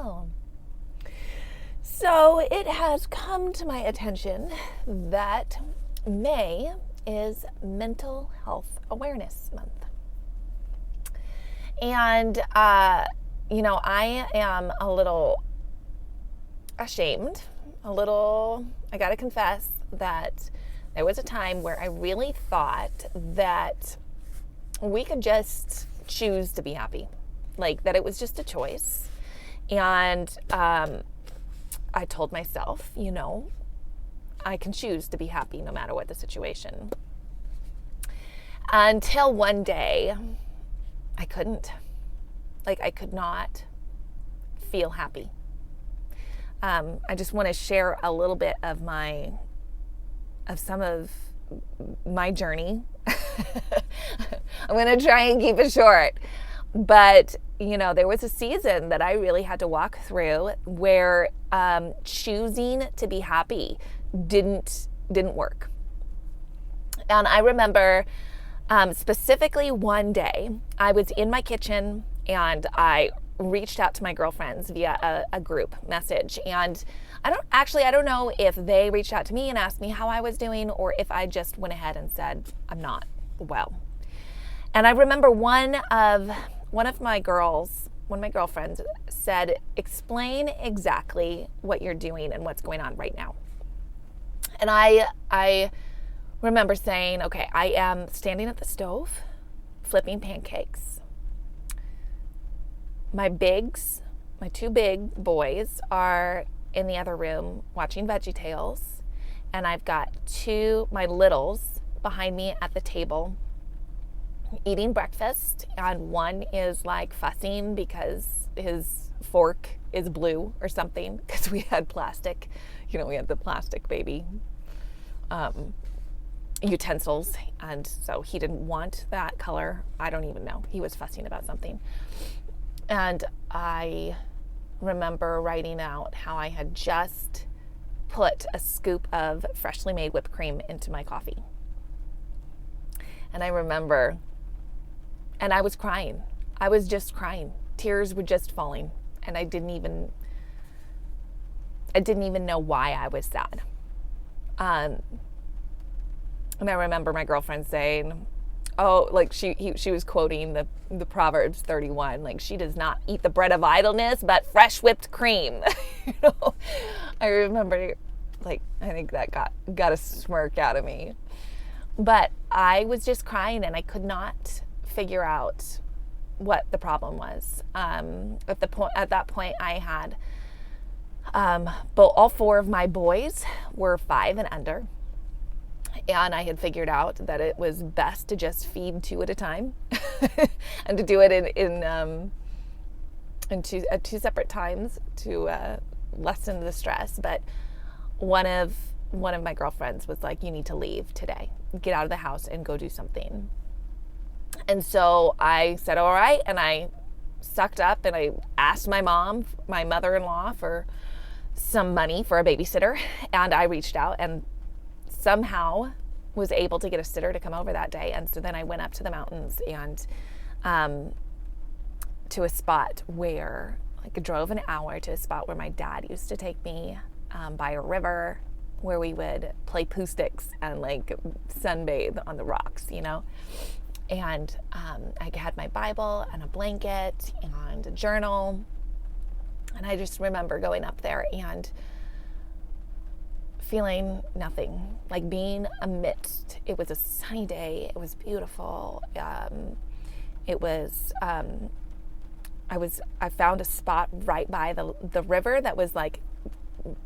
well. So it has come to my attention that May is Mental Health Awareness Month. And, I am a little ashamed, I gotta confess that there was a time where I really thought that we could just choose to be happy, like that it was just a choice. And I told myself, I can choose to be happy no matter what the situation. Until one day, I couldn't. I could not feel happy. I just want to share a little bit of some of my journey. I'm going to try and keep it short. But, there was a season that I really had to walk through where choosing to be happy didn't work. And I remember specifically one day I was in my kitchen and I reached out to my girlfriends via a group message. And I don't know if they reached out to me and asked me how I was doing or if I just went ahead and said, I'm not well. And I remember one of my girlfriends said, explain exactly what you're doing and what's going on right now. And I remember saying, okay, I am standing at the stove, flipping pancakes. My two big boys are in the other room watching VeggieTales, and I've got my littles behind me at the table eating breakfast, and one is fussing because his fork is blue or something because we had plastic, we had the plastic baby utensils, and so he didn't want that color. I don't even know. He was fussing about something. And I remember writing out how I had just put a scoop of freshly made whipped cream into my coffee. And I remember, and I was crying. I was just crying. Tears were just falling. And I didn't even know why I was sad. And I remember my girlfriend saying, she was quoting the Proverbs 31, she does not eat the bread of idleness, but fresh whipped cream. I remember, I think that got a smirk out of me. But I was just crying and I could not figure out what the problem was. At that point, I had, all four of my boys were 5 and under. And I had figured out that it was best to just feed 2 at a time and to do it in two separate times to lessen the stress. But one of my girlfriends was like, you need to leave today. Get out of the house and go do something. And so I said, all right. And I sucked up and I asked my mother-in-law, for some money for a babysitter. And I reached out and somehow was able to get a sitter to come over that day. And so then I went up to the mountains and to a spot where I drove an hour to a spot where my dad used to take me by a river where we would play poo sticks and sunbathe on the rocks, And I had my Bible and a blanket and a journal. And I just remember going up there and feeling nothing, being amidst. It was a sunny day. It was beautiful. It was. I found a spot right by the river that was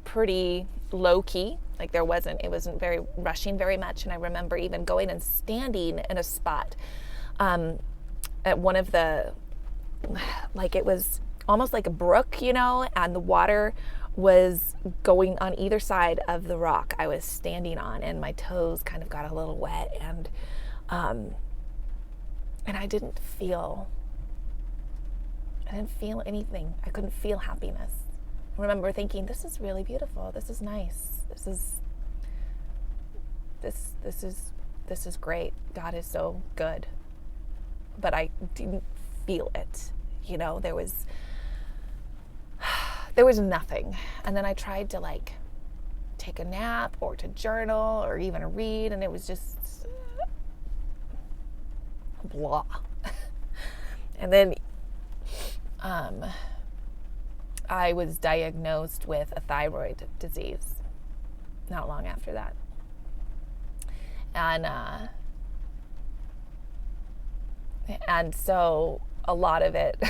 pretty low key. It wasn't very rushing very much. And I remember even going and standing in a spot at one of the, it was almost like a brook, and the water was going on either side of the rock I was standing on, and my toes kind of got a little wet, and I didn't feel anything. I couldn't feel happiness. I remember thinking, this is really beautiful. This is nice. This is great. God is so good. But I didn't feel it. There was there was nothing. And then I tried to like take a nap or to journal or even read, and it was just blah. And then I was diagnosed with a thyroid disease not long after that. And so a lot of it,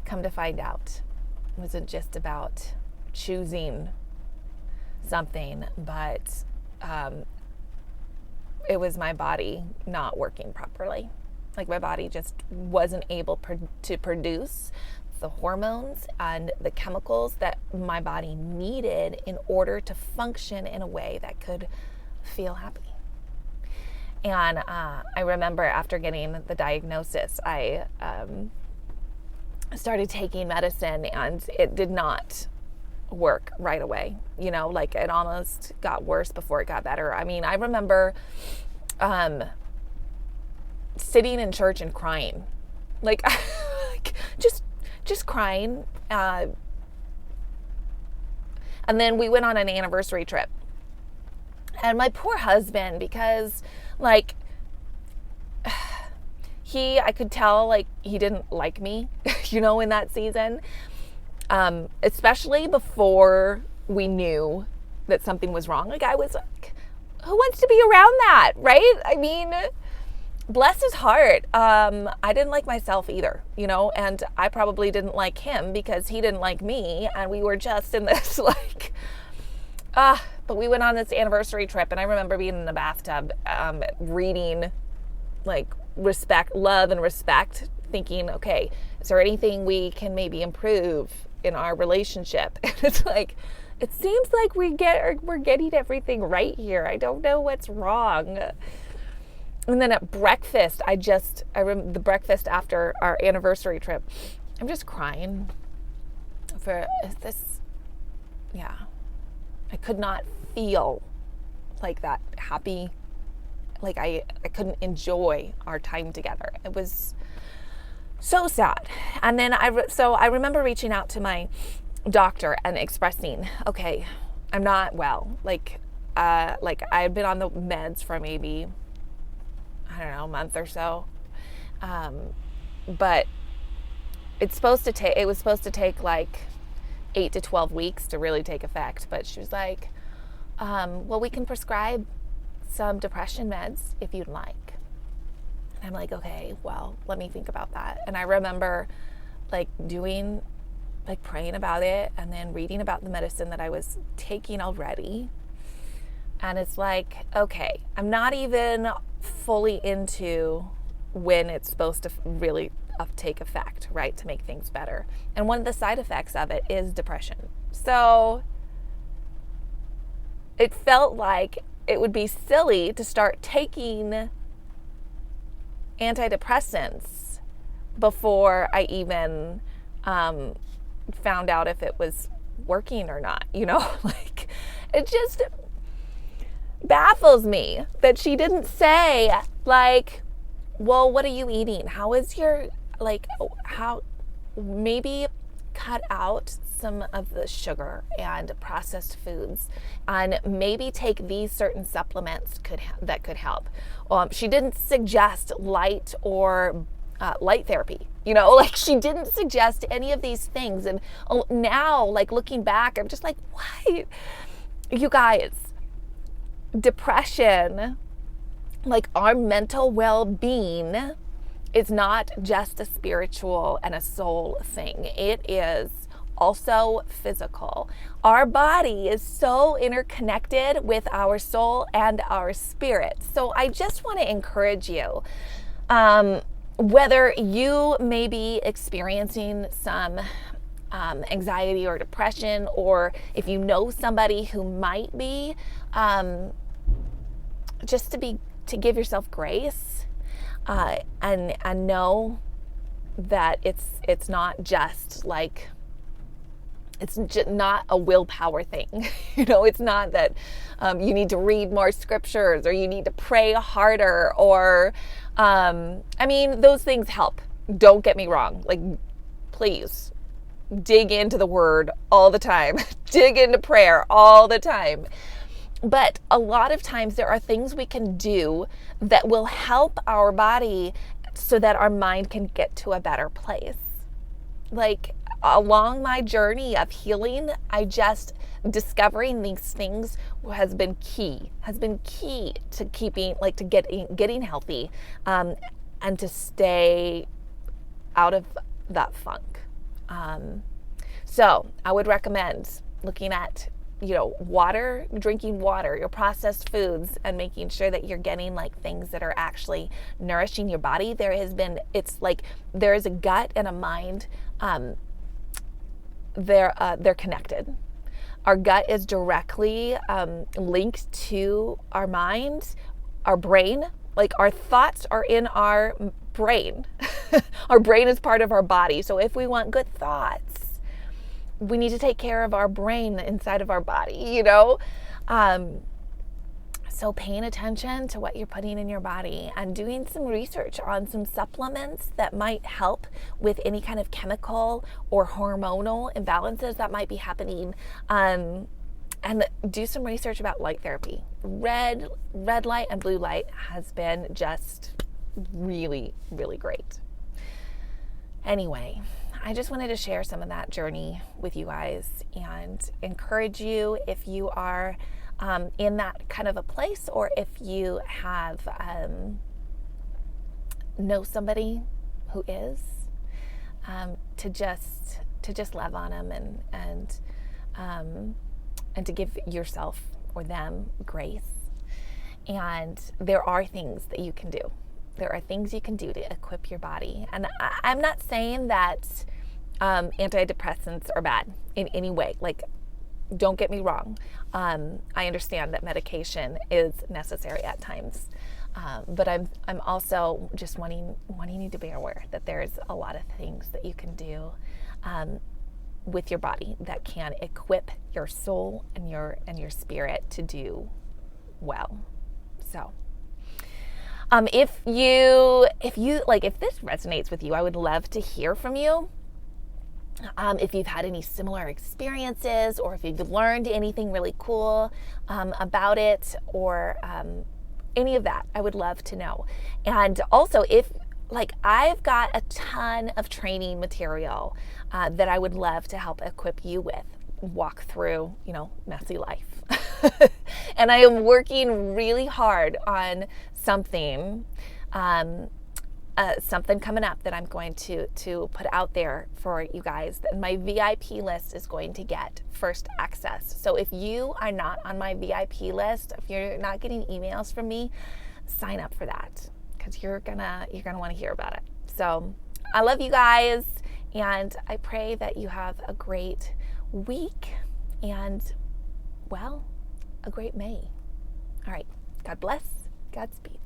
come to find out, wasn't just about choosing something, but it was my body not working properly. Like my body just wasn't able to produce the hormones and the chemicals that my body needed in order to function in a way that could feel happy. And I remember after getting the diagnosis, I started taking medicine, and it did not work right away. You know, like it almost got worse before it got better. I mean, I remember sitting in church and crying, like just crying. And then we went on an anniversary trip. And my poor husband, because like I could tell like he didn't like me, you know, in that season, especially before we knew that something was wrong. Like I was like, who wants to be around that, right? I mean, bless his heart. I didn't like myself either, you know, and I probably didn't like him because he didn't like me. And we were just in this like, but we went on this anniversary trip, and I remember being in the bathtub, reading like love and respect, thinking, okay, is there anything we can maybe improve in our relationship? And it's like, it seems like we're getting everything right here. I don't know what's wrong. And then at breakfast, I remember the breakfast after our anniversary trip, I'm just crying for this. Yeah. I could not feel like that happy, like I couldn't enjoy our time together. It was so sad. And then so I remember reaching out to my doctor and expressing, okay, I'm not well. Like I had been on the meds for maybe, I don't know, a month or so. But it was supposed to take like 8 to 12 weeks to really take effect. But she was like, well, we can prescribe some depression meds if you'd like. And I'm like, okay, well, let me think about that. And I remember like praying about it and then reading about the medicine that I was taking already. And it's like, okay, I'm not even fully into when it's supposed to really take effect, right, to make things better. And one of the side effects of it is depression. So it felt like it would be silly to start taking antidepressants before I even found out if it was working or not, you know? Like, it just baffles me that she didn't say, like, well, what are you eating? How is your, like, how, maybe cut out some of the sugar and processed foods, and maybe take these certain supplements that could help. She didn't suggest light therapy, you know, like she didn't suggest any of these things. And now, like looking back, I'm just like, what? You guys, depression, like our mental well-being, is not just a spiritual and a soul thing. It is also physical. Our body is so interconnected with our soul and our spirit. So I just want to encourage you, whether you may be experiencing some anxiety or depression, or if you know somebody who might be, just to give yourself grace, and know that it's not just like, it's just not a willpower thing. You know, it's not that you need to read more scriptures or you need to pray harder, or I mean, those things help. Don't get me wrong. Like, please, dig into the word all the time, dig into prayer all the time. But a lot of times there are things we can do that will help our body so that our mind can get to a better place. Like along my journey of healing, I just discovering these things has been key to keeping, like to getting healthy, and to stay out of that funk. So I would recommend looking at, water, drinking water, your processed foods, and making sure that you're getting like things that are actually nourishing your body. It's like there is a gut and a mind. They're connected. Our gut is directly linked to our mind, our brain. Like our thoughts are in our brain. Our brain is part of our body. So if we want good thoughts, we need to take care of our brain inside of our body, So paying attention to what you're putting in your body and doing some research on some supplements that might help with any kind of chemical or hormonal imbalances that might be happening. And do some research about light therapy. Red light and blue light has been just really, really great. Anyway, I just wanted to share some of that journey with you guys and encourage you, if you are in that kind of a place, or if you have know somebody who is, to just love on them and to give yourself or them grace. And there are things that you can do. There are things you can do to equip your body. And I'm not saying that antidepressants are bad in any way. Like, don't get me wrong. I understand that medication is necessary at times. But I'm also just wanting you to be aware that there's a lot of things that you can do with your body that can equip your soul and your spirit to do well. So if this resonates with you, I would love to hear from you. If you've had any similar experiences, or if you've learned anything really cool about it, or any of that, I would love to know. And also, I've got a ton of training material that I would love to help equip you with, walk through, messy life. And I am working really hard on something coming up that I'm going to put out there for you guys. And my VIP list is going to get first access. So if you are not on my VIP list, if you're not getting emails from me, sign up for that, because you're gonna want to hear about it. So I love you guys, and I pray that you have a great week and, well, a great May. All right. God bless. Godspeed.